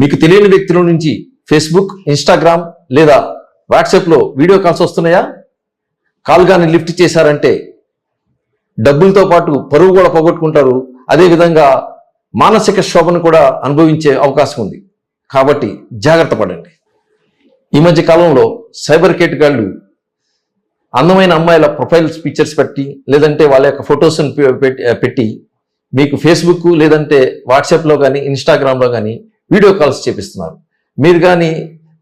మీకు తెలియని వ్యక్తుల నుంచి ఫేస్బుక్, ఇన్స్టాగ్రామ్ లేదా వాట్సాప్లో వీడియో కాల్స్ వస్తున్నాయా? కాల్ కానీ లిఫ్ట్ చేశారంటే డబ్బులతో పాటు పరువు కూడా పోగొట్టుకుంటారు. అదేవిధంగా మానసిక శోభను కూడా అనుభవించే అవకాశం ఉంది. కాబట్టి జాగ్రత్త పడండి. ఈ మధ్య కాలంలో సైబర్ కేటగాళ్ళు అందమైన అమ్మాయిల ప్రొఫైల్స్ పిక్చర్స్ పెట్టి లేదంటే వాళ్ళ యొక్క ఫొటోస్ని పెట్టి మీకు ఫేస్బుక్ లేదంటే వాట్సాప్లో కానీ ఇన్స్టాగ్రామ్లో కానీ వీడియో కాల్స్ చేపిస్తున్నారు. మీరు కానీ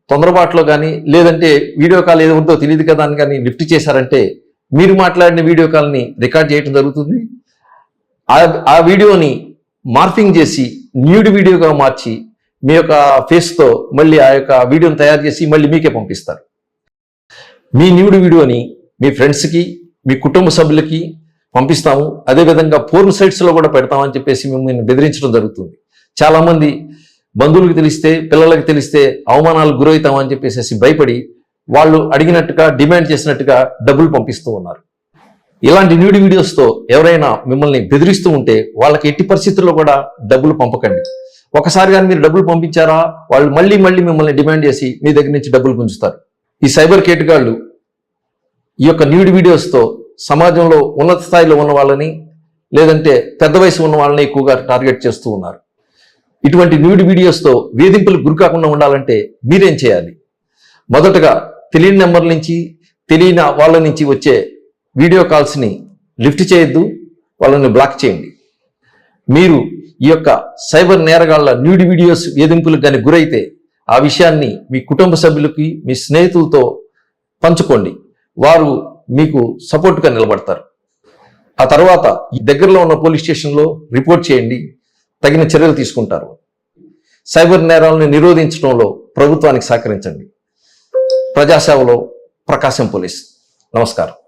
తొందరపాట్లో కానీ లేదంటే వీడియో కాల్ ఏదో ఉందో తెలియదు కదా అని కానీ లిఫ్ట్ చేశారంటే మీరు మాట్లాడిన వీడియో కాల్ని రికార్డ్ చేయడం జరుగుతుంది. ఆ వీడియోని మార్ఫింగ్ చేసి న్యూడ్ వీడియోగా మార్చి మీ యొక్క ఫేస్తో మళ్ళీ ఆ యొక్క వీడియోని తయారు చేసి మళ్ళీ మీకే పంపిస్తారు. మీ న్యూడ్ వీడియోని మీ ఫ్రెండ్స్కి, మీ కుటుంబ సభ్యులకి పంపిస్తాము. అదేవిధంగా పోర్న్ సైట్స్లో కూడా పెడతామని చెప్పేసి మిమ్మల్ని బెదిరించడం జరుగుతుంది. చాలామంది బంధువులకు తెలిస్తే, పిల్లలకు తెలిస్తే అవమానాలకు గురవుతామని చెప్పేసి భయపడి వాళ్ళు అడిగినట్టుగా డిమాండ్ చేసినట్టుగా డబ్బులు పంపిస్తూ ఉన్నారు. ఇలాంటి న్యూడ్ వీడియోస్తో ఎవరైనా మిమ్మల్ని బెదిరిస్తూ ఉంటే వాళ్ళకి ఎట్టి పరిస్థితుల్లో కూడా డబ్బులు పంపకండి. ఒకసారి కానీ మీరు డబ్బులు పంపించారా వాళ్ళు మళ్ళీ మిమ్మల్ని డిమాండ్ చేసి మీ దగ్గర నుంచి డబ్బులు గుంజుతారు. ఈ సైబర్ కేటగాళ్ళు ఈ యొక్క న్యూడ్ వీడియోస్తో సమాజంలో ఉన్నత స్థాయిలో ఉన్న వాళ్ళని లేదంటే పెద్ద వయసు ఉన్న వాళ్ళని ఎక్కువగా టార్గెట్ చేస్తూ ఉన్నారు. ఇటువంటి న్యూడ్ వీడియోస్తో వేధింపులకు గురికాకుండా ఉండాలంటే మీరేం చేయాలి? మొదటగా తెలియని నెంబర్ నుంచి తెలియని వాళ్ళ నుంచి వచ్చే వీడియో కాల్స్ని లిఫ్ట్ చేయొద్దు, వాళ్ళని బ్లాక్ చేయండి. మీరు ఈ యొక్క సైబర్ నేరగాళ్ల న్యూడ్ వీడియోస్ వేధింపులకు కానీ గురైతే ఆ విషయాన్ని మీ కుటుంబ సభ్యులకి, మీ స్నేహితులతో పంచుకోండి. వారు మీకు సపోర్ట్గా నిలబడతారు. ఆ తర్వాత ఈ దగ్గరలో ఉన్న పోలీస్ స్టేషన్లో రిపోర్ట్ చేయండి, తగిన చర్యలు తీసుకుంటారు. సైబర్ నేరాలను నిరోధించడంలో ప్రభుత్వానికి సహకరించండి. ప్రజాసేవలో ప్రకాశం పోలీస్. నమస్కారం.